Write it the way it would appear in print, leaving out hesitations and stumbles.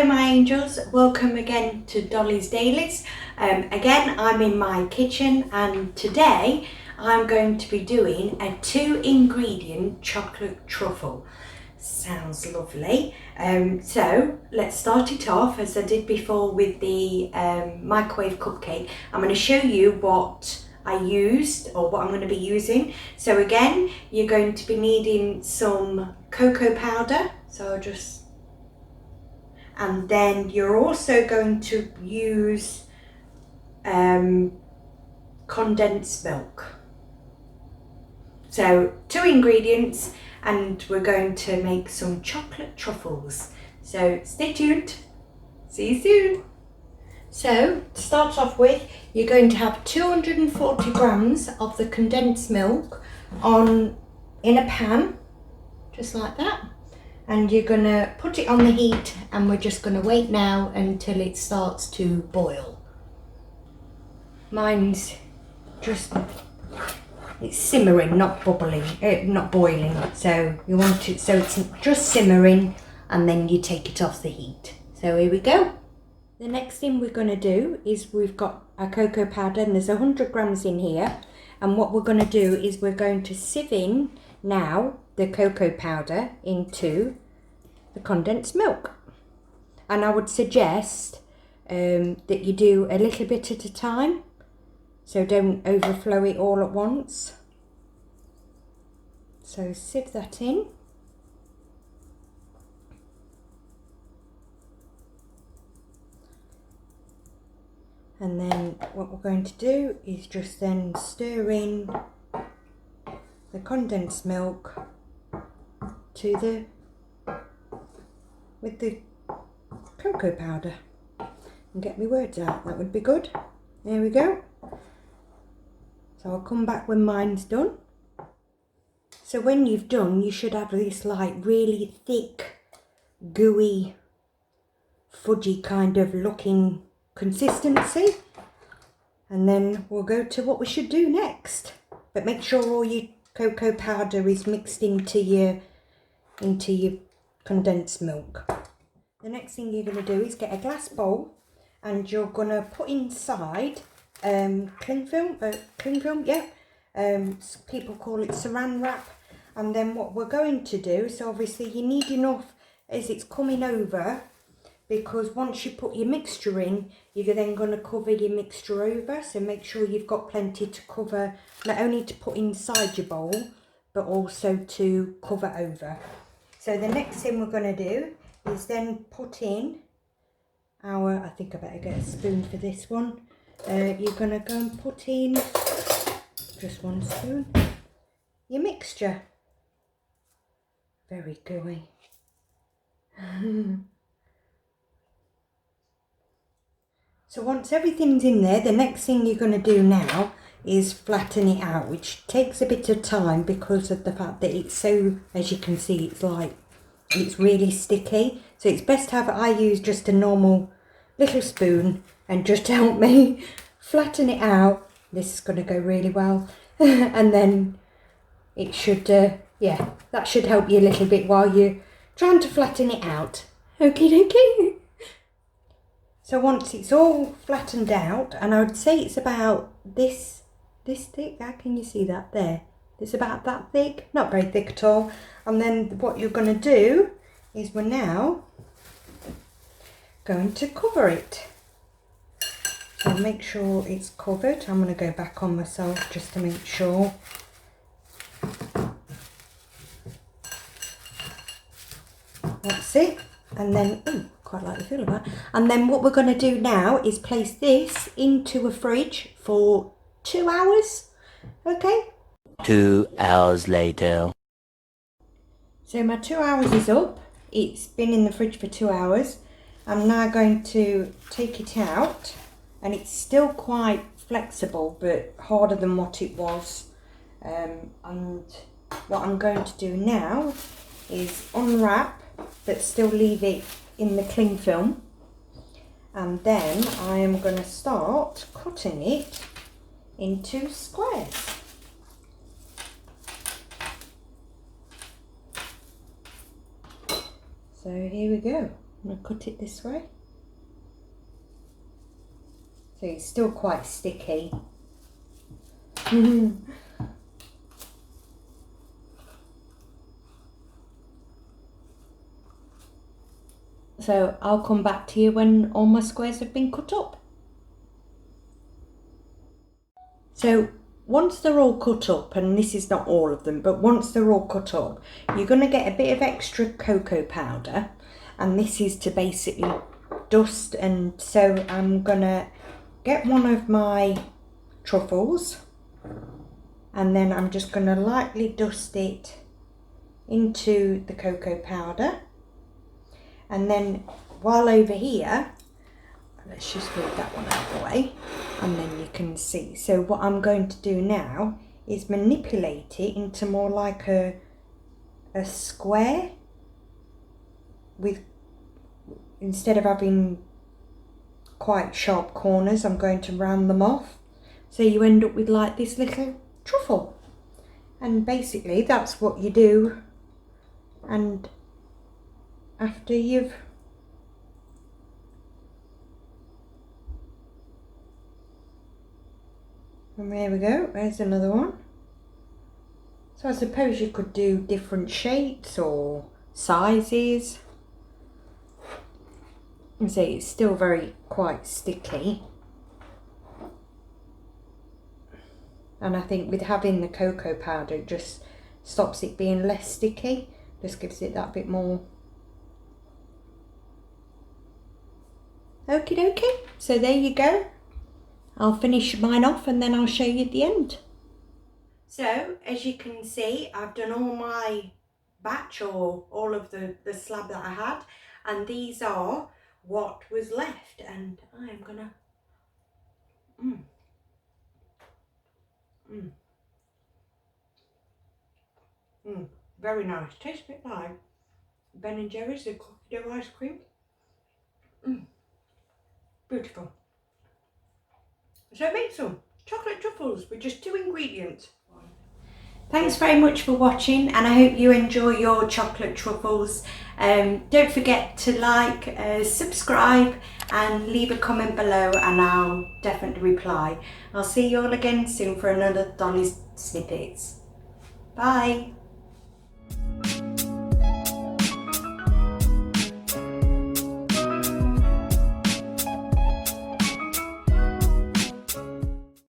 my angels, welcome again to Dolly's Dailies. Again, I'm in my kitchen and today I'm going to be doing a 2-ingredient chocolate truffle. Sounds lovely. So let's start it off as I did before with the microwave cupcake. I'm going to show you what I used or what I'm going to be using. So again, you're going to be needing some cocoa powder. And then you're also going to use condensed milk. So 2 ingredients, and we're going to make some chocolate truffles. So stay tuned. See you soon. So to start off with, you're going to have 240 grams of the condensed milk in a pan, just like that. And you're going to put it on the heat, and we're just going to wait now until it starts to boil. Mine's just, it's simmering, not bubbling, not boiling. So you want it, so it's just simmering, and then you take it off the heat. So here we go. The next thing we're going to do is we've got our cocoa powder, and there's 100 grams in here. And what we're going to do is we're going to sieve in now the cocoa powder into the condensed milk. And I would suggest that you do a little bit at a time, so don't overflow it all at once. So sieve that in. And then what we're going to do is just then stir in the condensed milk with the cocoa powder. And get my words out, that would be good. There we go. So I'll come back when mine's done. So when you've done, you should have this like really thick, gooey, fudgy kind of looking consistency. And then we'll go to what we should do next. But make sure all your cocoa powder is mixed into your condensed milk. The next thing you're going to do is get a glass bowl, and you're going to put inside cling film, people call it saran wrap. And then what we're going to do, so obviously you need enough as it's coming over, because once you put your mixture in, you're then going to cover your mixture over. So make sure you've got plenty to cover, not only to put inside your bowl, but also to cover over. So the next thing we're going to do is then put in our, I think I better get a spoon for this one. You're going to go and put in, just 1 spoon, your mixture. Very gooey. So once everything's in there, the next thing you're going to do now is flatten it out, which takes a bit of time because of the fact that it's so, as you can see, it's really sticky. So it's best to have, I use just a normal little spoon and just help me flatten it out. This is going to go really well. And then it should, that should help you a little bit while you're trying to flatten it out. Okie dokie. So once it's all flattened out, and I would say it's about this thick, how can you see that there? It's about that thick, not very thick at all. And then what you're going to do is we're now going to cover it. So make sure it's covered. I'm going to go back on myself just to make sure. That's it. And then, ooh, quite like the feel of that. And then what we're going to do now is place this into a fridge for 2 hours. Okay? 2 hours later. So my 2 hours is up. It's been in the fridge for 2 hours. I'm now going to take it out, and it's still quite flexible but harder than what it was. And what I'm going to do now is unwrap but still leave it in the cling film, and then I am going to start cutting it into squares. So here we go. I'm going to cut it this way. So it's still quite sticky. So I'll come back to you when all my squares have been cut up. So once they're all cut up, and this is not all of them, but once they're all cut up, you're going to get a bit of extra cocoa powder, and this is to basically dust. And so I'm going to get one of my truffles, and then I'm just going to lightly dust it into the cocoa powder. And then while over here, let's just move that one out of the way, and then you can see. So what I'm going to do now is manipulate it into more like a square, with, instead of having quite sharp corners, I'm going to round them off. So you end up with like this little truffle. And basically that's what you do. And after you've and there we go, there's another one. So I suppose you could do different shapes or sizes. And see, it's still very quite sticky. And I think with having the cocoa powder, it just stops it being less sticky. Just gives it that bit more. Okie dokie, so there you go. I'll finish mine off and then I'll show you at the end. So as you can see, I've done all my batch, or all of the slab that I had, and these are what was left, and I am gonna very nice. Tastes a bit like Ben and Jerry's, the cookie dough ice cream. Beautiful. So make some chocolate truffles with just 2 ingredients. Thanks very much for watching, and I hope you enjoy your chocolate truffles. Don't forget to like, subscribe and leave a comment below, and I'll definitely reply. I'll see you all again soon for another Dolly's Snippets. Bye.